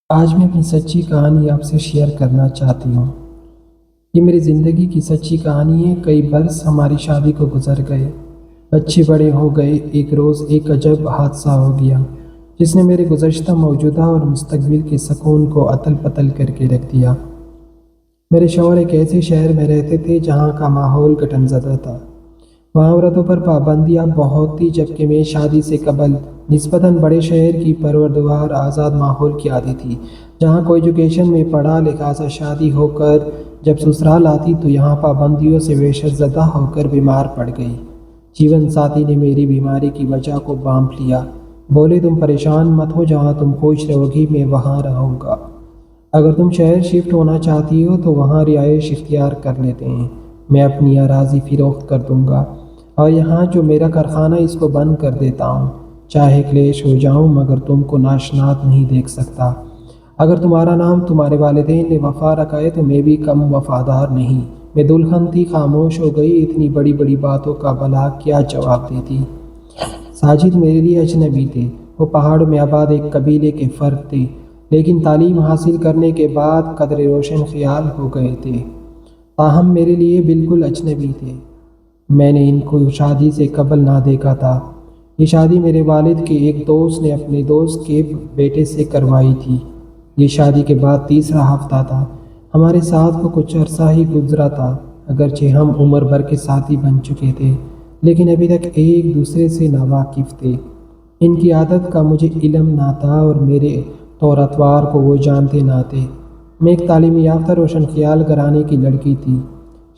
آج میں اپنی سچی کہانی آپ سے شیئر کرنا چاہتی ہوں۔ یہ میری زندگی کی سچی کہانی ہے۔ کئی برس ہماری شادی کو گزر گئے، بچے بڑے ہو گئے۔ ایک روز ایک عجب حادثہ ہو گیا جس نے میرے گزشتہ، موجودہ اور مستقبل کے سکون کو اتل پتل کر کے رکھ دیا۔ میرے شوہر ایک ایسے شہر میں رہتے تھے جہاں کا ماحول گھٹن زدہ تھا۔ وہاں عورتوں پر پابندیاں بہت تھی، جبکہ میں شادی سے قبل نسبتاً بڑے شہر کی پروردگار آزاد ماحول کی عادی تھی، جہاں کوئی ایجوکیشن میں پڑھا لکھا سا شادی ہو کر جب سسرال آتی تو یہاں پابندیوں سے وحشت زدہ ہو کر بیمار پڑ گئی۔ جیون ساتھی نے میری بیماری کی وجہ کو بانپ لیا۔ بولے، تم پریشان مت ہو، جہاں تم خوش رہو گی میں وہاں رہوں گا۔ اگر تم شہر شفٹ ہونا چاہتی ہو تو وہاں رہائش اختیار کر لیتے ہیں، میں اپنی اراضی فروخت کر دوں گا اور یہاں جو میرا کارخانہ اس کو بند کر دیتا ہوں۔ چاہے کلیش ہو جاؤں مگر تم کو ناشنات نہیں دیکھ سکتا۔ اگر تمہارا نام تمہارے والدین نے وفا رکھا ہے تو میں بھی کم وفادار نہیں۔ میں دلہن تھی، خاموش ہو گئی۔ اتنی بڑی بڑی باتوں کا بھلا کیا جواب دیتی۔ ساجد میرے لیے اجنبی تھے۔ وہ پہاڑوں میں آباد ایک قبیلے کے فرد تھے، لیکن تعلیم حاصل کرنے کے بعد قدر روشن خیال ہو گئے تھے۔ تاہم میرے لیے بالکل اجنبی تھے۔ میں نے ان کو شادی سے قبل نہ دیکھا تھا۔ یہ شادی میرے والد کے ایک دوست نے اپنے دوست کے بیٹے سے کروائی تھی۔ یہ شادی کے بعد تیسرا ہفتہ تھا۔ ہمارے ساتھ کو کچھ عرصہ ہی گزرا تھا، اگرچہ ہم عمر بھر کے ساتھی بن چکے تھے، لیکن ابھی تک ایک دوسرے سے ناواقف تھے۔ ان کی عادت کا مجھے علم نہ تھا اور میرے طور اتوار کو وہ جانتے نہ تھے۔ میں ایک تعلیم یافتہ روشن خیال گھرانے کی لڑکی تھی۔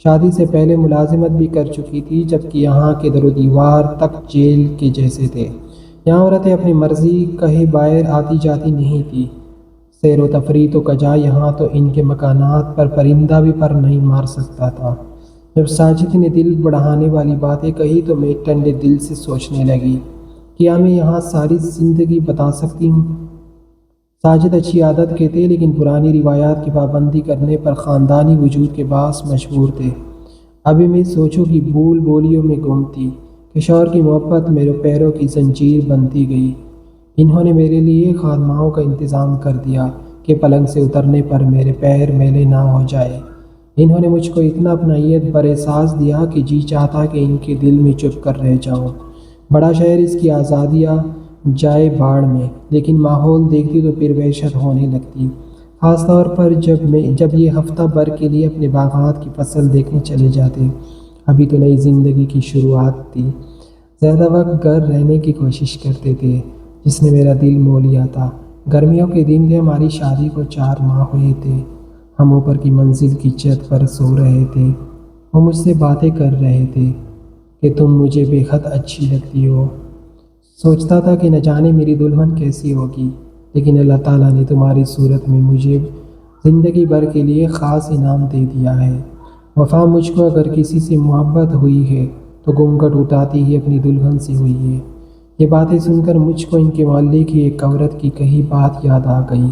شادی سے پہلے ملازمت بھی کر چکی تھی، جبکہ یہاں کے در و دیوار تک جیل کے جیسے تھے۔ یہاں عورتیں اپنی مرضی کہے باہر آتی جاتی نہیں تھی۔ سیر و تفریح تو کجا، یہاں تو ان کے مکانات پر پرندہ بھی پر نہیں مار سکتا تھا۔ جب ساجد نے دل بڑھانے والی باتیں کہی تو میں ٹھنڈے دل سے سوچنے لگی، کیا میں یہاں ساری زندگی بتا سکتی ہوں؟ ساجد اچھی عادت کے تھے، لیکن پرانی روایات کی پابندی کرنے پر خاندانی وجود کے باعث مجبور تھے۔ ابھی میں سوچوں کی بھول بولیوں میں گم تھی کہ شوہر کی محبت میرے پیروں کی زنجیر بنتی گئی۔ انہوں نے میرے لیے خادماؤں کا انتظام کر دیا کہ پلنگ سے اترنے پر میرے پیر میلے نہ ہو جائے۔ انہوں نے مجھ کو اتنا اپنائیت پر احساس دیا کہ جی چاہتا کہ ان کے دل میں چھپ کر رہ جاؤں۔ بڑا شہر، اس کی آزادیاں جائے باڑ میں، لیکن ماحول دیکھتی تو پھر وحشت ہونے لگتی، خاص طور پر جب یہ ہفتہ بھر کے لیے اپنے باغات کی فصل دیکھنے چلے جاتے۔ ابھی تو نئی زندگی کی شروعات تھی۔ زیادہ وقت گھر رہنے کی کوشش کرتے تھے، جس نے میرا دل مو لیا تھا۔ گرمیوں کے دن تھے، ہماری شادی کو 4 ماہ ہوئے تھے۔ ہم اوپر کی منزل کی چھت پر سو رہے تھے۔ وہ مجھ سے باتیں کر رہے تھے کہ تم مجھے بے حد اچھی لگتی ہو۔ سوچتا تھا کہ نہ جانے میری دلہن کیسی ہوگی، لیکن اللہ تعالیٰ نے تمہاری صورت میں مجھے زندگی بھر کے لیے خاص انعام دے دیا ہے۔ وفا، مجھ کو اگر کسی سے محبت ہوئی ہے تو گھونگھٹ اٹھاتی ہی اپنی دلہن سے ہوئی ہے۔ یہ باتیں سن کر مجھ کو ان کے محلے کی ایک عورت کی کہی بات یاد آ گئی،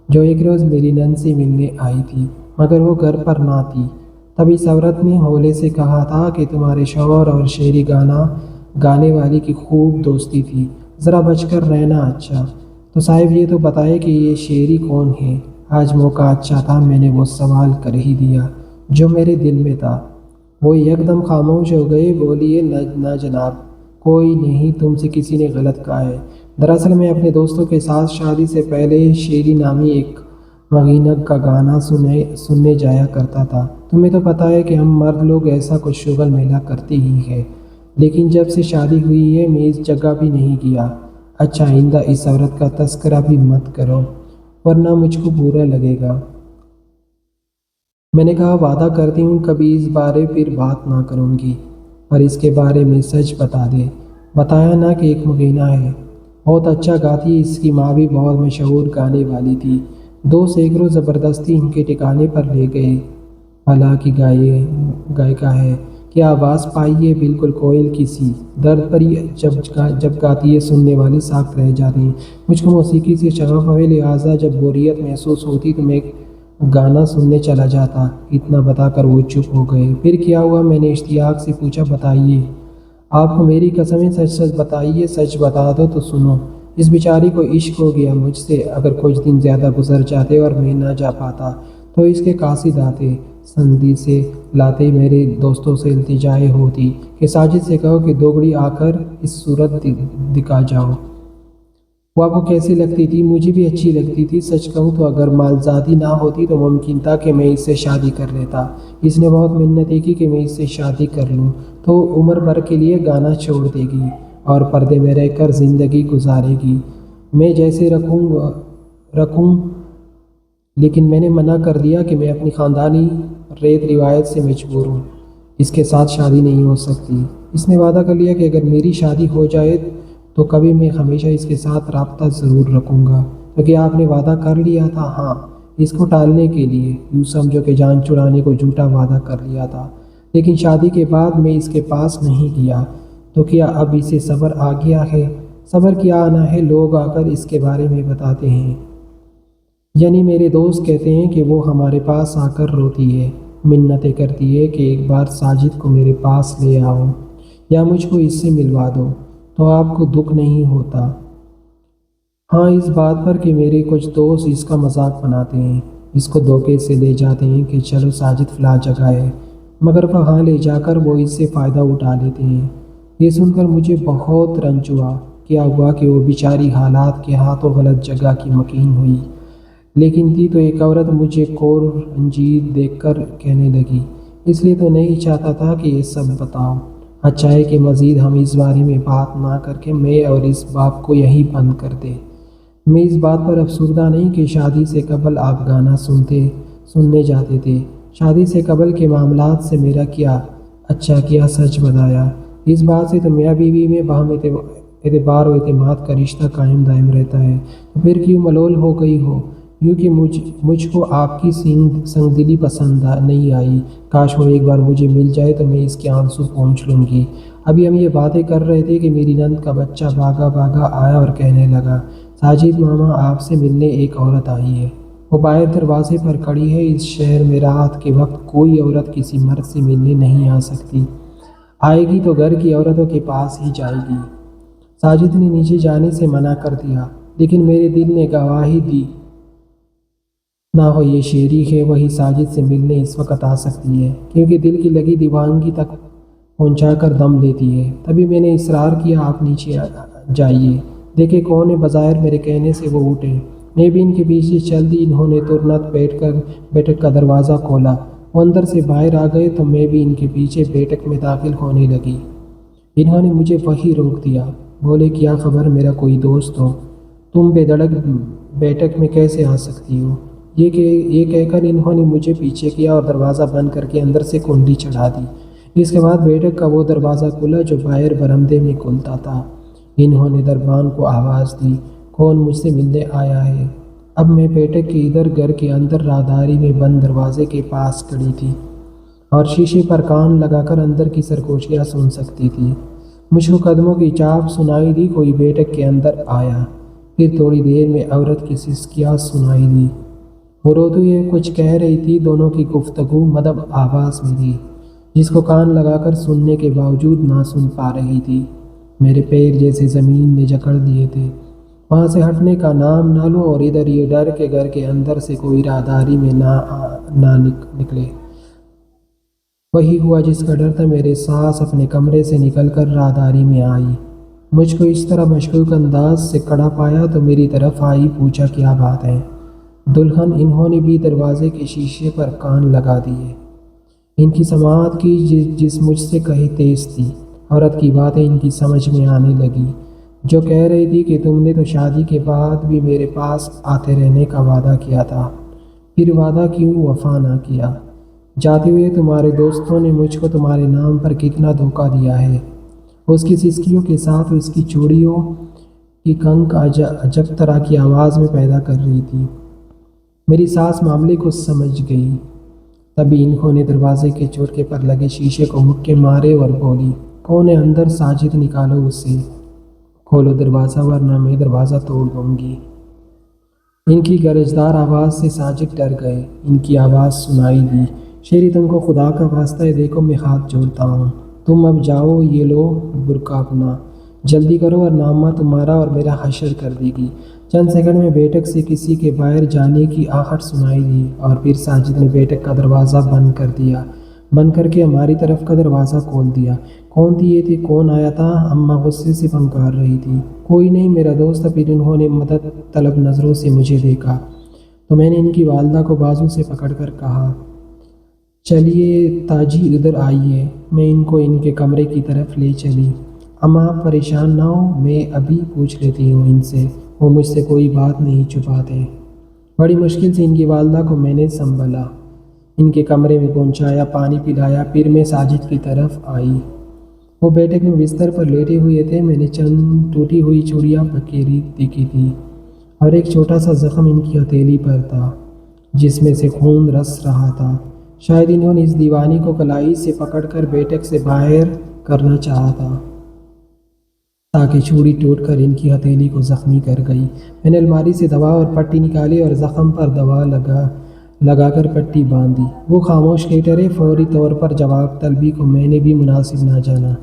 جو ایک روز میری نند سے ملنے آئی تھی، مگر وہ گھر پر نہ تھی۔ تب اس عورت نے ہولے سے کہا تھا کہ تمہارے شوہر اور شعری گانا گانے والی کی خوب دوستی تھی، ذرا بچ کر رہنا۔ اچھا تو صاحب یہ تو بتائے کہ یہ شعری کون ہے؟ آج موقع اچھا تھا، میں نے وہ سوال کر ہی دیا جو میرے دل میں تھا۔ وہ یک دم خاموش ہو گئے۔ بولیے، نہ جناب، کوئی نہیں، تم سے کسی نے غلط کہا ہے۔ دراصل میں اپنے دوستوں کے ساتھ شادی سے پہلے شعری نامی ایک مغینہ کا گانا سننے جایا کرتا تھا۔ تمہیں تو پتہ ہے کہ ہم مرد لوگ ایسا کچھ شغل میلہ کرتے ہی ہے، لیکن جب سے شادی ہوئی ہے میں اس جگہ بھی نہیں گیا۔ اچھا، آئندہ اس عورت کا تذکرہ بھی مت کرو، ورنہ مجھ کو برا لگے گا۔ میں نے کہا، وعدہ کرتی ہوں کبھی اس بارے پھر بات نہ کروں گی، پر اس کے بارے میں سچ بتا دے۔ بتایا نا کہ ایک مغینہ ہے، بہت اچھا گاتی ہے۔ اس کی ماں بھی بہت مشہور گانے والی تھی۔ دوست ایک روز زبردستی ان کے ٹھکانے پر لے گئے۔ بھلا کی گائیکا ہے، کیا آواز پائی ہے، بالکل کوئل کی سی۔ درد پر ہی جب گاتی ہے سننے والے ساکت رہ جاتے ہیں۔ مجھ کو موسیقی سے شغف ہے، لہٰذا جب بوریت محسوس ہوتی تو میں گانا سننے چلا جاتا۔ اتنا بتا کر وہ چپ ہو گئے۔ پھر کیا ہوا؟ میں نے اشتیاق سے پوچھا۔ بتائیے، آپ کو میری قسمیں، سچ سچ بتائیے، سچ بتا دو تو سنو۔ اس بیچاری کو عشق ہو گیا مجھ سے۔ اگر کچھ دن زیادہ گزر جاتے اور میں نہ جا پاتا تو اس کے قاصد آتے، سندھی سے لاتے، میرے دوستوں سے التجائے ہوتی کہ ساجد سے کہو کہ دوگڑی آ کر اس صورت دکھا جاؤ۔ وہ آپ کو کیسی لگتی تھی؟ مجھے بھی اچھی لگتی تھی۔ سچ کہوں تو اگر مالزادی نہ ہوتی تو ممکن تھا کہ میں اس سے شادی کر لیتا۔ اس نے بہت منتیں کی کہ میں اس سے شادی کر لوں تو عمر بھر کے لیے گانا چھوڑ دے گی اور پردے میں رہ کر زندگی گزارے گی، میں جیسے رکھوں، لیکن میں نے منع کر دیا کہ میں اپنی خاندانی ریت روایت سے مجبور ہوں، اس کے ساتھ شادی نہیں ہو سکتی۔ اس نے وعدہ کر لیا کہ اگر میری شادی ہو جائے تو کبھی میں ہمیشہ اس کے ساتھ رابطہ ضرور رکھوں گا۔ تو کیا آپ نے وعدہ کر لیا تھا؟ ہاں، اس کو ٹالنے کے لیے، یوں سمجھو کہ جان چھڑانے کو جھوٹا وعدہ کر لیا تھا۔ لیکن شادی کے بعد میں اس کے پاس نہیں گیا تو کیا اب اسے صبر آ گیا ہے؟ صبر کیا آنا ہے، لوگ آ کر اس کے بارے میں بتاتے ہیں، یعنی میرے دوست کہتے ہیں کہ وہ ہمارے پاس آ کر روتی ہے، منتیں کرتی ہے کہ ایک بار ساجد کو میرے پاس لے آؤ یا مجھ کو اس سے ملوا دو، تو آپ کو دکھ نہیں ہوتا؟ ہاں، اس بات پر کہ میرے کچھ دوست اس کا مذاق بناتے ہیں، اس کو دھوکے سے لے جاتے ہیں کہ چلو ساجد فلاں جگہ ہے، مگر وہاں لے جا کر وہ اس سے فائدہ اٹھا لیتے ہیں۔ یہ سن کر مجھے بہت رنج ہوا۔ کیا ہوا کہ وہ بیچاری حالات کے ہاتھوں غلط جگہ کی مکین ہوئی، لیکن تھی تو ایک عورت۔ مجھے کور رنجیت دیکھ کر کہنے لگی، اس لیے تو نہیں چاہتا تھا کہ یہ سب بتاؤ، اچھا ہے کہ مزید ہم اس بارے میں بات نہ کر کے میں اور اس باب کو یہی بند کر دیں۔ میں اس بات پر افسردہ نہیں کہ شادی سے قبل آپ گانا سننے جاتے تھے۔ شادی سے قبل کے معاملات سے میرا کیا؟ اچھا کیا سچ بتایا۔ اس بات سے تو میاں بیوی میں باہم اعتبار و اعتماد کا رشتہ قائم دائم رہتا ہے، تو پھر کیوں ملول ہو گئی ہو؟ یوں کہ مجھ کو آپ کی سنگ دلی پسند نہیں آئی۔ کاش وہ ایک بار مجھے مل جائے تو میں اس کے آنسو پونچھ لوں گی۔ ابھی ہم یہ باتیں کر رہے تھے کہ میری نند کا بچہ بھاگا بھاگا آیا اور کہنے لگا، ساجد ماما، آپ سے ملنے ایک عورت آئی ہے۔ وہ باہر دروازے پر کھڑی ہے۔ اس شہر میں رات کے وقت کوئی عورت کسی مرد سے ملنے نہیں آ سکتی، آئے گی تو گھر کی عورتوں کے پاس ہی جائے گی۔ ساجد نے نیچے جانے سے منع کر دیا، لیکن میرے دل نے گواہی دی، نہ ہو یہ شیری ہے، وہی ساجد سے ملنے اس وقت آ سکتی ہے، کیونکہ دل کی لگی دیوانگی تک پہنچا کر دم لیتی ہے۔ تبھی میں نے اصرار کیا، آپ نیچے جائیے، دیکھے کون ہے۔ بظاہر میرے کہنے سے وہ اٹھے، میں بھی ان کے پیچھے چل دی۔ انہوں نے ترنت بیٹھک کا دروازہ کھولا، وہ اندر سے باہر آ گئے تو میں بھی ان کے پیچھے بیٹھک میں داخل ہونے لگی۔ انہوں نے مجھے وہیں روک دیا، بولے، کیا خبر میرا کوئی دوست ہو، تم بے دھڑک بیٹھک میں کیسے آ سکتی ہو؟ یہ کہہ کر انہوں نے مجھے پیچھے کیا اور دروازہ بند کر کے اندر سے کنڈی چڑھا دی۔ اس کے بعد بیٹھک کا وہ دروازہ کھلا جو باہر برآمدے میں کھلتا تھا۔ انہوں نے دربان کو آواز دی، کون مجھ سے ملنے آیا ہے؟ اب میں بیٹھک کے ادھر گھر کے اندر راہداری میں بند دروازے کے پاس کھڑی تھی اور شیشے پر کان لگا کر اندر کی سرگوشیاں سن سکتی تھی۔ مجھ کو قدموں کی چاپ سنائی دی، کوئی بیٹھک کے اندر آیا۔ پھر تھوڑی دیر میں عورت کی سسکیاں سنائی دی، وہ روتے ہوئے کچھ کہہ رہی تھی۔ دونوں کی گفتگو مدھم آواز میں تھی، جس کو کان لگا کر سننے کے باوجود نہ سن پا رہی تھی۔ میرے پیر جیسے زمین نے جکڑ دیے تھے، وہاں سے ہٹنے کا نام نہ لوں اور ادھر یہ ڈر کے گھر کے اندر سے کوئی راہداری میں نہ نکلے۔ وہی ہوا جس کا ڈر تھا۔ میرے ساس اپنے کمرے سے نکل کر راہداری میں آئی، مجھ کو اس طرح مشکوک انداز سے کھڑا پایا تو میری طرف آئی، پوچھا، کیا بات ہے دلہن؟ انہوں نے بھی دروازے کے شیشے پر کان لگا دیے۔ ان کی سماعت کی جس مجھ سے کہیں تیز تھی۔ عورت کی باتیں ان کی سمجھ میں آنے لگی، جو کہہ رہی تھی کہ تم نے تو شادی کے بعد بھی میرے پاس آتے رہنے کا وعدہ کیا تھا، پھر وعدہ کیوں وفا نہ کیا؟ جاتے ہوئے تمہارے دوستوں نے مجھ کو تمہارے نام پر کتنا دھوکہ دیا ہے۔ اس کی سسکیوں کے ساتھ اس کی چوڑیوں کی کنک عجب طرح کی آواز میں پیدا کر رہی تھی۔ میری ساس معاملے کو سمجھ گئی۔ تبھی انہوں نے دروازے کے چوٹکے پر لگے شیشے کو مکے مارے اور بولی، کون ہے اندر؟ ساجد نکالو اسے، کھولو دروازہ ورنہ میں دروازہ توڑ دوں گی۔ ان کی گرجدار آواز سے ساجد ڈر گئے۔ ان کی آواز سنائی دی، شیری تم کو خدا کا واسطہ ہے، دیکھو میں ہاتھ جوڑتا ہوں، تم اب جاؤ، یہ لو برقع اپنا۔ جلدی کرو ورنہ اماں تمہارا اور میرا حشر کر دے گی۔ چند سیکنڈ میں بیٹھک سے کسی کے باہر جانے کی آہٹ سنائی دی اور پھر ساجد نے بیٹھک کا دروازہ بند کر دیا، بند کر کے ہماری طرف کا دروازہ کھول دیا۔ کون تھی یہ تھی؟ کون آیا تھا؟ اماں غصے سے پھنکار رہی تھی۔ کوئی نہیں، میرا دوست۔ پھر انہوں نے مدد طلب نظروں سے مجھے دیکھا تو میں نے ان کی والدہ کو بازو سے پکڑ کر کہا، چلیے تاجی ادھر آئیے۔ میں ان کو ان کے کمرے کی طرف لے چلی۔ اماں آپ پریشان نہ ہو، میں ابھی پوچھ لیتی ہوں ان سے، وہ مجھ سے کوئی بات نہیں چھپاتے۔ بڑی مشکل سے ان کی والدہ کو میں نے سنبھالا، ان کے کمرے میں پہنچایا، پانی پلایا، پھر میں ساجد کی طرف آئی۔ وہ بیٹھک میں بستر پر لیٹے ہوئے تھے۔ میں نے چند ٹوٹی ہوئی چوڑیاں بکھیری دیکھی تھی اور ایک چھوٹا سا زخم ان کی ہتھیلی پر تھا جس میں سے خون رس رہا تھا۔ شاید انہوں نے اس دیوانی کو کلائی سے پکڑ کر بیٹھک سے باہر کرنا چاہا تھا تاکہ چوڑی ٹوٹ کر ان کی ہتھیلی کو زخمی کر گئی۔ میں نے الماری سے دوا اور پٹی نکالی اور زخم پر دوا لگا کر پٹی باندھی۔ وہ خاموش لیٹے رہے۔ فوری طور پر جواب طلبی کو میں نے بھی مناسب نہ جانا۔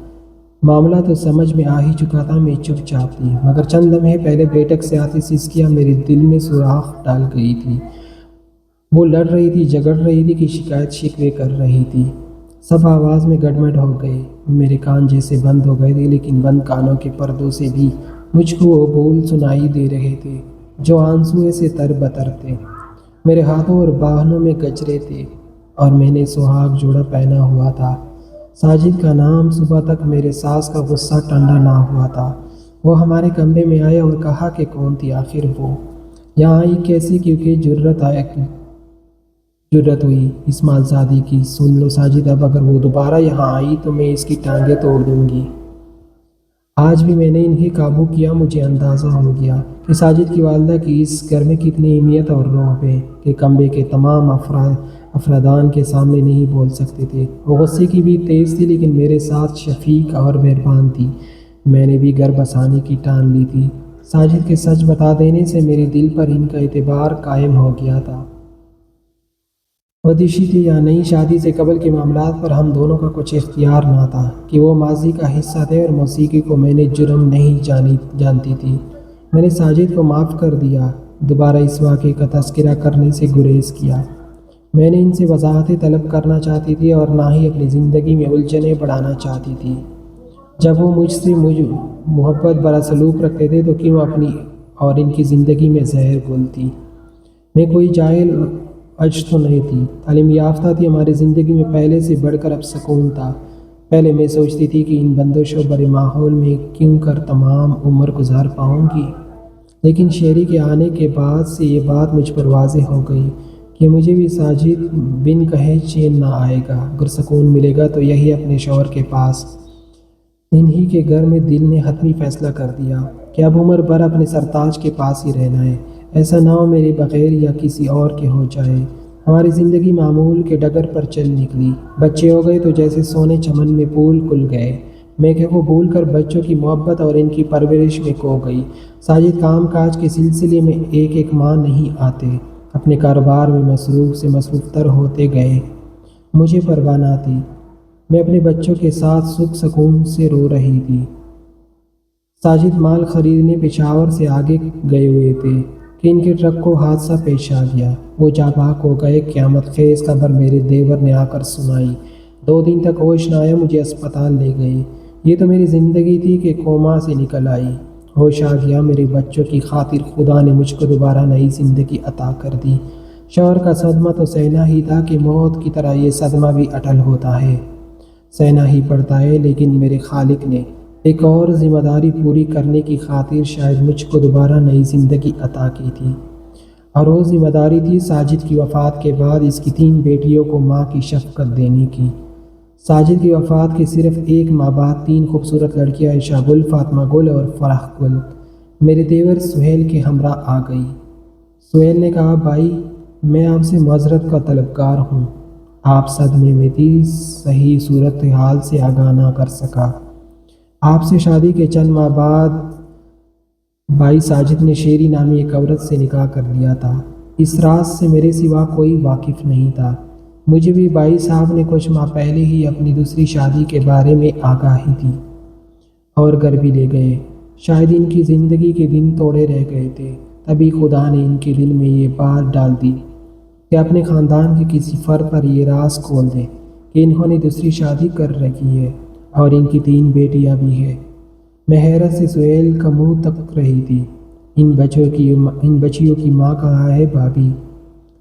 معاملہ تو سمجھ میں آ ہی چکا تھا۔ میں چپ چاپ تھی، مگر چند لمحے پہلے بیٹھک سے آتی سسکیاں میرے دل میں سوراخ ڈال گئی تھی۔ وہ لڑ رہی تھی، جھگڑ رہی تھی کہ شکایت شکوے کر رہی تھی۔ سب آواز میں گڑبڑ ہو گئے۔ میرے کان جیسے بند ہو گئے تھے، لیکن بند کانوں کے پردوں سے بھی مجھ کو وہ بول سنائی دے رہے تھے جو آنسوئے سے تر بتر تھے۔ میرے ہاتھوں اور باہنوں میں گجرے تھے اور میں نے سہاگ جوڑا پہنا ہوا تھا۔ ساجد کا نام۔ صبح تک میرے ساس کا غصہ ٹھنڈا نہ ہوا تھا۔ وہ ہمارے کمرے میں آئے اور کہا کہ کون تھی آخر وہ؟ یہاں آئی کیسے؟ کیونکہ جرت ہوئی اس مالزادی کی۔ سن لو ساجد، اب اگر وہ دوبارہ یہاں آئی تو میں اس کی ٹانگیں توڑ دوں گی۔ آج بھی میں نے انہیں قابو کیا۔ مجھے اندازہ ہو گیا کہ ساجد کی والدہ کی اس گھر میں کتنی اہمیت اور رعب ہے کہ کمرے کے تمام افرادان کے سامنے نہیں بول سکتے تھے۔ وہ غصے کی بھی تیز تھی لیکن میرے ساتھ شفیق اور مہربان تھی۔ میں نے بھی گھر بسانے کی ٹان لی تھی۔ ساجد کے سچ بتا دینے سے میرے دل پر ان کا اعتبار قائم ہو گیا تھا۔ وہ دشی تھی یا نہیں، شادی سے قبل کے معاملات پر ہم دونوں کا کچھ اختیار نہ تھا کہ وہ ماضی کا حصہ تھے اور موسیقی کو میں نے جرم نہیں جانتی تھی۔ میں نے ساجد کو معاف کر دیا، دوبارہ اس واقعے کا تذکرہ کرنے سے گریز کیا۔ میں نے ان سے وضاحتیں طلب کرنا چاہتی تھی اور نہ ہی اپنی زندگی میں الجھنیں بڑھانا چاہتی تھی۔ جب وہ مجھ سے محبت برا سلوک رکھتے تھے تو کیوں اپنی اور ان کی زندگی میں زہر گھولتی؟ میں کوئی جاہل عجز تو نہیں تھی، تعلیم یافتہ تھی۔ ہماری زندگی میں پہلے سے بڑھ کر اب سکون تھا۔ پہلے میں سوچتی تھی کہ ان بندشوں بڑے ماحول میں کیوں کر تمام عمر گزار پاؤں گی، لیکن شیری کے آنے کے بعد سے یہ بات مجھ پر واضح ہو گئی کہ مجھے بھی ساجد بن کہے چین نہ آئے گا۔ اگر سکون ملے گا تو یہی اپنے شوہر کے پاس، انہی کے گھر میں۔ دل نے حتمی فیصلہ کر دیا کہ اب عمر بھر اپنے سرتاج کے پاس ہی رہنا ہے۔ ایسا نہ ہو میرے بغیر یا کسی اور کے ہو جائے۔ ہماری زندگی معمول کے ڈگر پر چل نکلی۔ بچے ہو گئے تو جیسے سونے چمن میں پھول کھل گئے۔ میکے کو بھول کر بچوں کی محبت اور ان کی پرورش میں کھو گئی۔ ساجد کام کاج کے سلسلے میں ایک ایک ماہ نہیں آتے، اپنے کاروبار میں مصروف تر ہوتے گئے۔ مجھے پرواہ نہ تھی، میں اپنے بچوں کے ساتھ سکھ سکون سے رو رہی تھی۔ ساجد مال خریدنے پشاور سے آگے گئے ہوئے تھے کہ ان کے ٹرک کو حادثہ پیش آ گیا۔ وہ جاں بحق ہو گئے۔ قیامت خیز خبر میرے دیور نے آ کر سنائی۔ 2 دن تک ہوش نہ آیا، مجھے اسپتال لے گئے۔ یہ تو میری زندگی تھی کہ کوما سے نکل آئی۔ ہوش آ گیا۔ میرے بچوں کی خاطر خدا نے مجھ کو دوبارہ نئی زندگی عطا کر دی۔ شوہر کا صدمہ تو سہنا ہی تھا کہ موت کی طرح یہ صدمہ بھی اٹل ہوتا ہے، سہنا ہی پڑتا ہے، لیکن میرے خالق نے ایک اور ذمہ داری پوری کرنے کی خاطر شاید مجھ کو دوبارہ نئی زندگی عطا کی تھی، اور وہ ذمہ داری تھی ساجد کی وفات کے بعد اس کی 3 بیٹیوں کو ماں کی شفقت دینے کی۔ ساجد کی وفات کے صرف 1 ماہ بعد 3 خوبصورت لڑکیاں عائشہ گل، فاطمہ گل اور فرح گل میرے دیور سہیل کے ہمراہ آ گئی۔ سہیل نے کہا، بھائی میں آپ سے معذرت کا طلبگار ہوں، آپ صدمے میں تھی، صحیح صورتحال سے آگاہ نہ کر سکا۔ آپ سے شادی کے چند ماہ بعد بھائی ساجد نے شیری نامی ایک عورت سے نکاح کر لیا تھا۔ اس راز سے میرے سوا کوئی واقف نہیں تھا۔ مجھے بھی بھائی صاحب نے کچھ ماہ پہلے ہی اپنی دوسری شادی کے بارے میں آگاہی دی۔ اور گھر بھی لے گئے۔ شاید ان کی زندگی کے دن توڑے رہ گئے تھے، تبھی خدا نے ان کے دل میں یہ بات ڈال دی کہ اپنے خاندان کے کسی فرد پر یہ راز کھول دیں کہ انہوں نے دوسری شادی کر رکھی ہے اور ان کی 3 بیٹیاں بھی ہیں۔ میں حیرت سے سہیل کا منہ تک رہی تھی۔ ان بچیوں کی ماں کہاں ہے بھابھی؟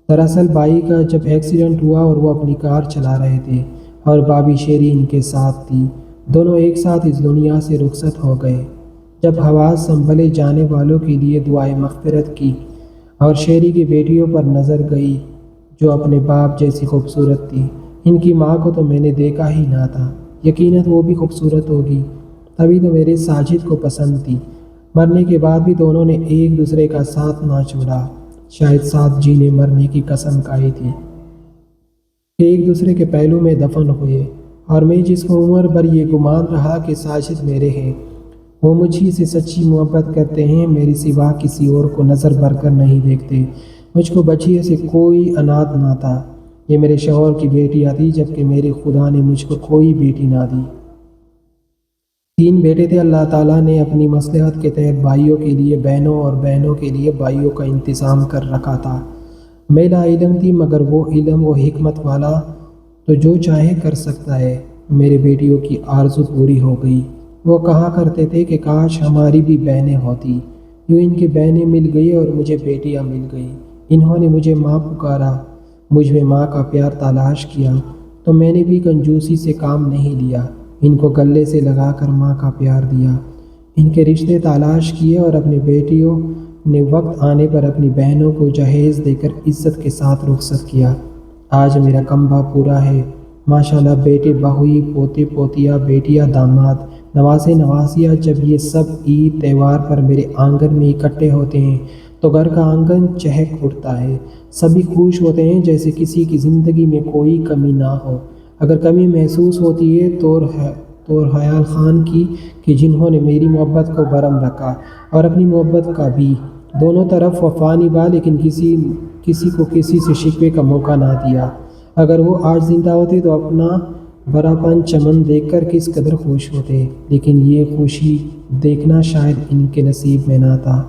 دراصل بھائی کا جب ایکسیڈنٹ ہوا اور وہ اپنی کار چلا رہے تھے اور بھابھی شیری ان کے ساتھ تھی، دونوں ایک ساتھ اس دنیا سے رخصت ہو گئے۔ جب حواس سنبھلے جانے والوں کے لیے دعائیں مغفرت کی اور شیری کی بیٹیوں پر نظر گئی جو اپنے باپ جیسی خوبصورت تھی۔ ان کی ماں کو تو میں نے دیکھا ہی نہ تھا، یقیناً وہ بھی خوبصورت ہوگی، تبھی تو میرے ساجد کو پسند تھی۔ مرنے کے بعد بھی دونوں نے ایک دوسرے کا ساتھ نہ چھوڑا، شاید ساتھ جینے مرنے کی قسم کھائی تھی کہ ایک دوسرے کے پہلو میں دفن ہوئے۔ اور میں جس کو عمر بھر یہ گمان رہا کہ ساجد میرے ہیں، وہ مجھ سے سچی محبت کرتے ہیں، میری سوا کسی اور کو نظر بھر کر نہیں دیکھتے۔ مجھ کو بچیے سے کوئی اناد نہ تھا، یہ میرے شوہر کی بیٹیاں تھی، جبکہ میرے خدا نے مجھ کو کوئی بیٹی نہ دی۔ 3 بیٹے تھے۔ اللہ تعالیٰ نے اپنی مصلحت کے تحت بھائیوں کے لیے بہنوں اور بہنوں کے لیے بھائیوں کا انتظام کر رکھا تھا۔ میں لا علم تھی، مگر وہ علم و حکمت والا تو جو چاہے کر سکتا ہے۔ میرے بیٹیوں کی آرزو پوری ہو گئی۔ وہ کہا کرتے تھے کہ کاش ہماری بھی بہنیں ہوتی۔ یوں ان کی بہنیں مل گئی اور مجھے بیٹیاں مل گئیں۔ انہوں نے مجھے ماں پکارا، مجھ میں ماں کا پیار تلاش کیا، تو میں نے بھی کنجوسی سے کام نہیں لیا، ان کو گلے سے لگا کر ماں کا پیار دیا۔ ان کے رشتے تلاش کیے اور اپنی بیٹیوں نے وقت آنے پر اپنی بہنوں کو جہیز دے کر عزت کے ساتھ رخصت کیا۔ آج میرا کمبا پورا ہے، ماشاءاللہ، بیٹے بہوئی، پوتے پوتیاں، بیٹیاں داماد، نواسے نواسیاں۔ جب یہ سب عید تہوار پر میرے آنگن میں اکٹھے ہوتے ہیں تو گھر کا آنگن چہک اٹھتا ہے۔ سبھی خوش ہوتے ہیں جیسے کسی کی زندگی میں کوئی کمی نہ ہو۔ اگر کمی محسوس ہوتی ہے تو حیال خان کی کہ جنہوں نے میری محبت کو برہم رکھا اور اپنی محبت کا بھی۔ دونوں طرف وفا نبھا، لیکن کسی کو کسی سے شکوے کا موقع نہ دیا۔ اگر وہ آج زندہ ہوتے تو اپنا براپن چمن دیکھ کر کس قدر خوش ہوتے، لیکن یہ خوشی دیکھنا شاید ان کے نصیب میں نہ تھا۔